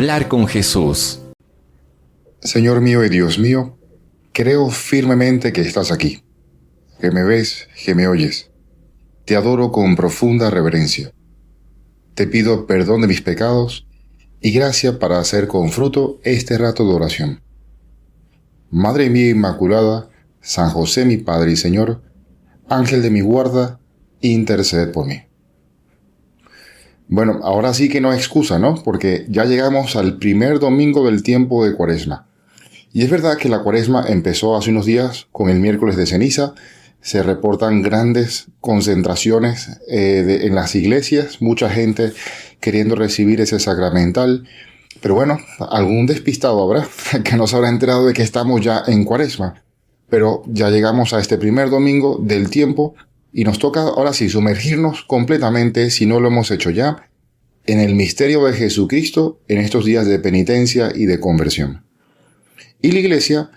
Hablar con Jesús. Señor mío y Dios mío, creo firmemente que estás aquí, que me ves, que me oyes. Te adoro con profunda reverencia. Te pido perdón de mis pecados y gracia para hacer con fruto este rato de oración. Madre mía Inmaculada, San José mi Padre y Señor, Ángel de mi guarda, interced por mí. Bueno, ahora sí que no hay excusa, ¿no? Porque ya llegamos al primer domingo del tiempo de Cuaresma. Y es verdad que la Cuaresma empezó hace unos días con el miércoles de ceniza. Se reportan grandes concentraciones en las iglesias, mucha gente queriendo recibir ese sacramental. Pero bueno, algún despistado habrá que no se habrá enterado de que estamos ya en Cuaresma. Pero ya llegamos a este primer domingo del tiempo y nos toca ahora sí sumergirnos completamente, si no lo hemos hecho ya, en el misterio de Jesucristo en estos días de penitencia y de conversión. Y la Iglesia,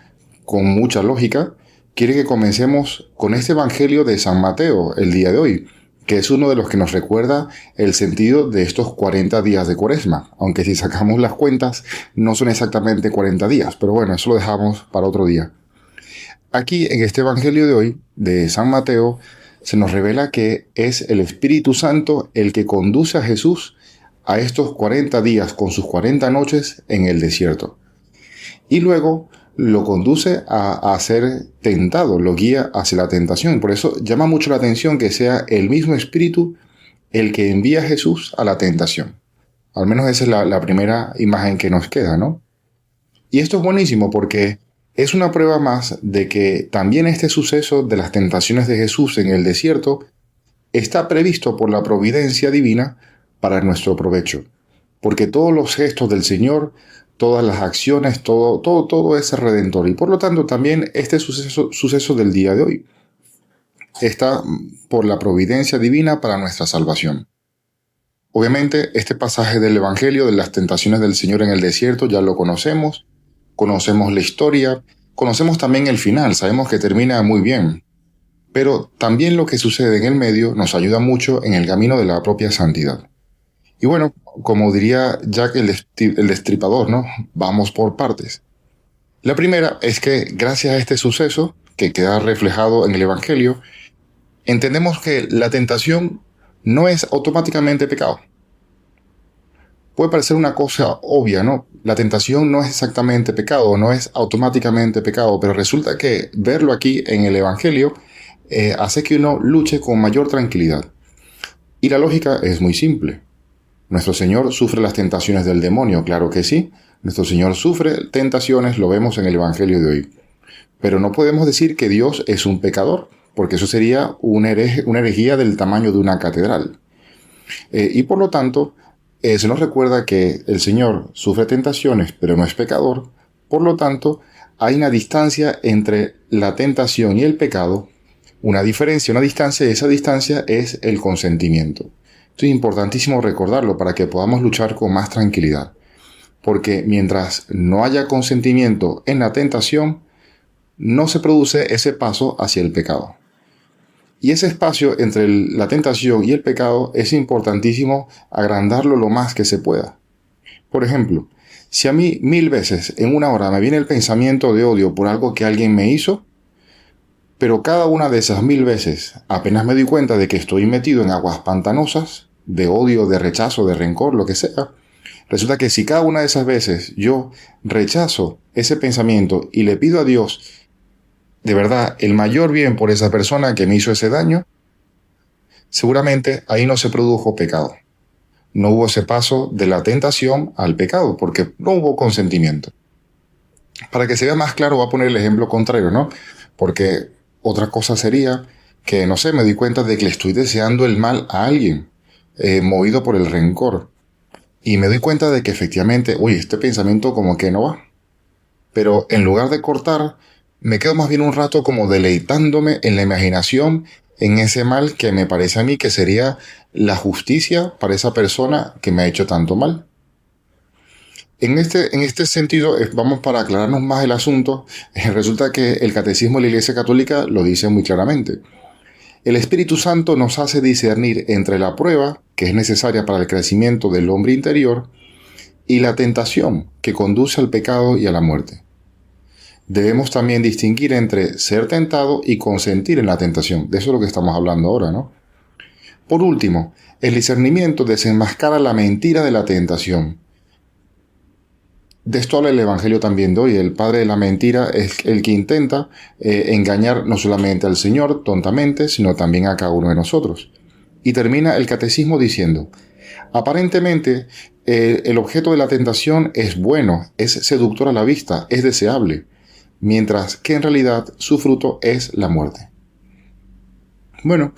con mucha lógica, quiere que comencemos con este Evangelio de San Mateo el día de hoy, que es uno de los que nos recuerda el sentido de estos 40 días de Cuaresma, aunque si sacamos las cuentas no son exactamente 40 días, pero bueno, eso lo dejamos para otro día. Aquí en este Evangelio de hoy, de San Mateo, se nos revela que es el Espíritu Santo el que conduce a Jesús a estos 40 días con sus 40 noches en el desierto. Y luego lo conduce a ser tentado, lo guía hacia la tentación. Por eso llama mucho la atención que sea el mismo Espíritu el que envía a Jesús a la tentación. Al menos esa es la primera imagen que nos queda, ¿no? Y esto es buenísimo porque es una prueba más de que también este suceso de las tentaciones de Jesús en el desierto está previsto por la providencia divina para nuestro provecho. Porque todos los gestos del Señor, todas las acciones, todo es redentor. Y por lo tanto también este suceso del día de hoy está por la providencia divina para nuestra salvación. Obviamente este pasaje del Evangelio de las tentaciones del Señor en el desierto ya lo conocemos la historia, conocemos también el final, sabemos que termina muy bien. Pero también lo que sucede en el medio nos ayuda mucho en el camino de la propia santidad. Y bueno, como diría Jack el Destripador, ¿no? Vamos por partes. La primera es que gracias a este suceso, que queda reflejado en el Evangelio, entendemos que la tentación no es automáticamente pecado. Puede parecer una cosa obvia, ¿no? La tentación no es exactamente pecado, no es automáticamente pecado, pero resulta que verlo aquí en el Evangelio hace que uno luche con mayor tranquilidad. Y la lógica es muy simple. Nuestro Señor sufre las tentaciones del demonio, claro que sí. Nuestro Señor sufre tentaciones, lo vemos en el Evangelio de hoy. Pero no podemos decir que Dios es un pecador, porque eso sería una herejía del tamaño de una catedral. Y por lo tanto, se nos recuerda que el Señor sufre tentaciones, pero no es pecador. Por lo tanto, hay una distancia entre la tentación y el pecado, una distancia, y esa distancia es el consentimiento. Esto es importantísimo recordarlo para que podamos luchar con más tranquilidad. Porque mientras no haya consentimiento en la tentación, no se produce ese paso hacia el pecado. Y ese espacio entre la tentación y el pecado es importantísimo agrandarlo lo más que se pueda. Por ejemplo, si a mí 1000 veces en una hora me viene el pensamiento de odio por algo que alguien me hizo, pero cada una de esas 1000 veces apenas me doy cuenta de que estoy metido en aguas pantanosas, de odio, de rechazo, de rencor, lo que sea, resulta que si cada una de esas veces yo rechazo ese pensamiento y le pido a Dios de verdad el mayor bien por esa persona que me hizo ese daño, seguramente ahí no se produjo pecado. No hubo ese paso de la tentación al pecado, porque no hubo consentimiento. Para que se vea más claro, voy a poner el ejemplo contrario, ¿no? Porque otra cosa sería que, no sé, me di cuenta de que le estoy deseando el mal a alguien, movido por el rencor. Y me doy cuenta de que efectivamente, este pensamiento como que no va. Pero en lugar de cortar, me quedo más bien un rato como deleitándome en la imaginación, en ese mal que me parece a mí que sería la justicia para esa persona que me ha hecho tanto mal. En este sentido, vamos para aclararnos más el asunto, resulta que el Catecismo de la Iglesia Católica lo dice muy claramente. El Espíritu Santo nos hace discernir entre la prueba, que es necesaria para el crecimiento del hombre interior, y la tentación que conduce al pecado y a la muerte. Debemos también distinguir entre ser tentado y consentir en la tentación. De eso es lo que estamos hablando ahora, ¿no? Por último, el discernimiento desenmascara la mentira de la tentación. De esto habla el Evangelio también de hoy. El padre de la mentira es el que intenta engañar no solamente al Señor tontamente, sino también a cada uno de nosotros. Y termina el catecismo diciendo: aparentemente, el objeto de la tentación es bueno, es seductor a la vista, es deseable, mientras que en realidad su fruto es la muerte. Bueno,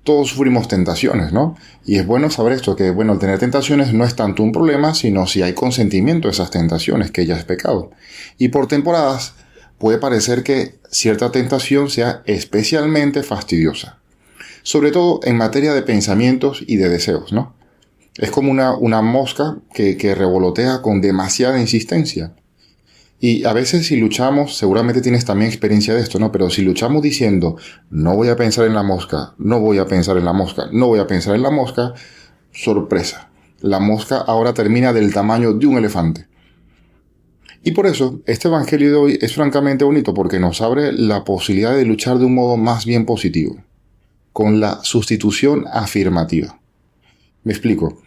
todos sufrimos tentaciones, ¿no? Y es bueno saber esto, que bueno, el tener tentaciones no es tanto un problema, sino si hay consentimiento a esas tentaciones, que ya es pecado. Y por temporadas puede parecer que cierta tentación sea especialmente fastidiosa, sobre todo en materia de pensamientos y de deseos, ¿no? Es como una mosca que revolotea con demasiada insistencia. Y a veces si luchamos, seguramente tienes también experiencia de esto, ¿no? Pero si luchamos diciendo, no voy a pensar en la mosca, no voy a pensar en la mosca, no voy a pensar en la mosca, sorpresa. La mosca ahora termina del tamaño de un elefante. Y por eso, este evangelio de hoy es francamente bonito porque nos abre la posibilidad de luchar de un modo más bien positivo, con la sustitución afirmativa. Me explico.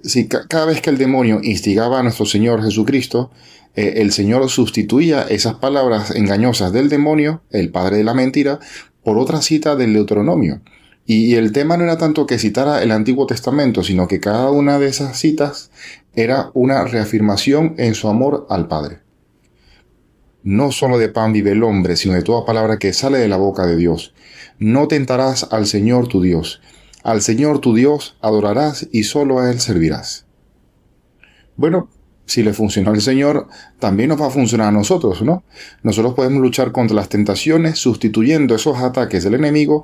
Si cada vez que el demonio instigaba a nuestro Señor Jesucristo, el Señor sustituía esas palabras engañosas del demonio, el padre de la mentira, por otra cita del Deuteronomio. Y el tema no era tanto que citara el Antiguo Testamento, sino que cada una de esas citas era una reafirmación en su amor al Padre. No solo de pan vive el hombre, sino de toda palabra que sale de la boca de Dios. No tentarás al Señor tu Dios. Al Señor tu Dios adorarás y solo a Él servirás. Bueno, si le funcionó al Señor, también nos va a funcionar a nosotros, ¿no? Nosotros podemos luchar contra las tentaciones sustituyendo esos ataques del enemigo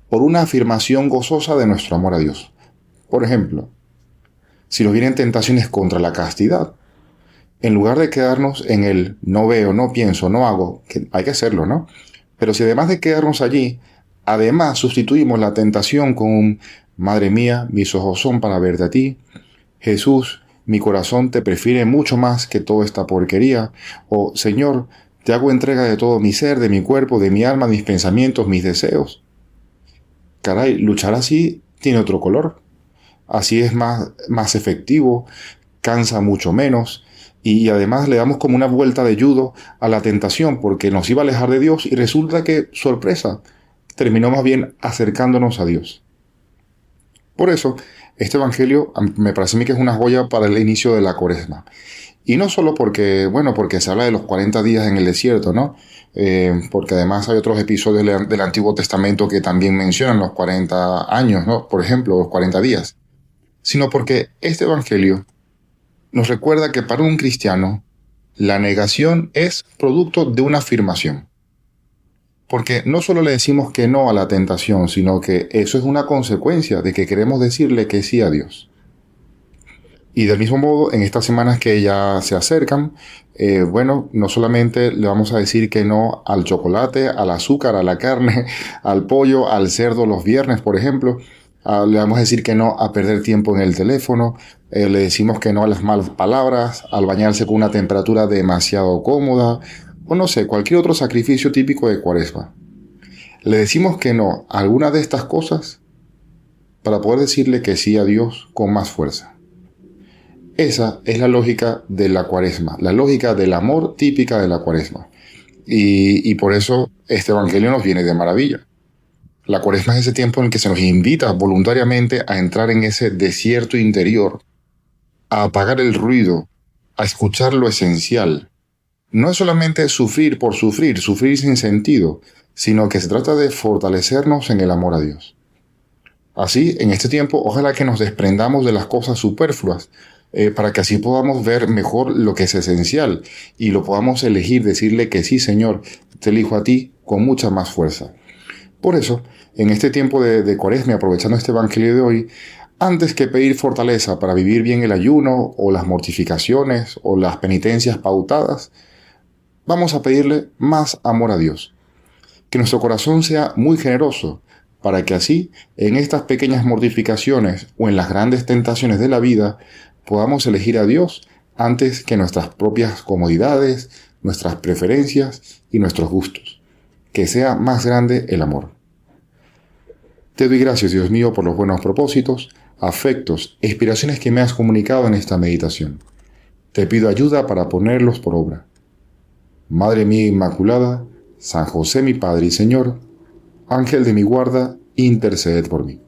por una afirmación gozosa de nuestro amor a Dios. Por ejemplo, si nos vienen tentaciones contra la castidad, en lugar de quedarnos en el no veo, no pienso, no hago, que hay que hacerlo, ¿no? Pero si además de quedarnos allí, además sustituimos la tentación con un Madre mía, mis ojos son para verte a ti, Jesús, mi corazón te prefiere mucho más que toda esta porquería, o Señor, te hago entrega de todo mi ser, de mi cuerpo, de mi alma, mis pensamientos, mis deseos. Caray, luchar así tiene otro color. Así es más efectivo, cansa mucho menos, y además le damos como una vuelta de judo a la tentación porque nos iba a alejar de Dios y resulta que, sorpresa, terminó más bien acercándonos a Dios. Por eso, este evangelio me parece a mí que es una joya para el inicio de la Cuaresma. Y no solo porque, bueno, porque se habla de los 40 días en el desierto, ¿no? Porque además hay otros episodios del Antiguo Testamento que también mencionan los 40 años, ¿no? Por ejemplo, los 40 días. Sino porque este evangelio nos recuerda que para un cristiano la negación es producto de una afirmación. Porque no solo le decimos que no a la tentación, sino que eso es una consecuencia de que queremos decirle que sí a Dios. Y del mismo modo, en estas semanas que ya se acercan, bueno, no solamente le vamos a decir que no al chocolate, al azúcar, a la carne, al pollo, al cerdo los viernes, por ejemplo. Le vamos a decir que no a perder tiempo en el teléfono. Le decimos que no a las malas palabras, al bañarse con una temperatura demasiado cómoda, o no sé, cualquier otro sacrificio típico de Cuaresma. Le decimos que no a alguna de estas cosas para poder decirle que sí a Dios con más fuerza. Esa es la lógica de la Cuaresma, la lógica del amor típica de la Cuaresma. Y por eso este evangelio nos viene de maravilla. La Cuaresma es ese tiempo en el que se nos invita voluntariamente a entrar en ese desierto interior, a apagar el ruido, a escuchar lo esencial. No es solamente sufrir por sufrir sin sentido, sino que se trata de fortalecernos en el amor a Dios. Así, en este tiempo, ojalá que nos desprendamos de las cosas superfluas, para que así podamos ver mejor lo que es esencial y lo podamos elegir, decirle que sí, Señor, te elijo a ti con mucha más fuerza. Por eso, en este tiempo de Cuaresma, aprovechando este evangelio de hoy, antes que pedir fortaleza para vivir bien el ayuno o las mortificaciones o las penitencias pautadas, vamos a pedirle más amor a Dios. Que nuestro corazón sea muy generoso, para que así, en estas pequeñas mortificaciones o en las grandes tentaciones de la vida, podamos elegir a Dios antes que nuestras propias comodidades, nuestras preferencias y nuestros gustos. Que sea más grande el amor. Te doy gracias, Dios mío, por los buenos propósitos, afectos e inspiraciones que me has comunicado en esta meditación. Te pido ayuda para ponerlos por obra. Madre mía Inmaculada, San José mi Padre y Señor, Ángel de mi guarda, interceded por mí.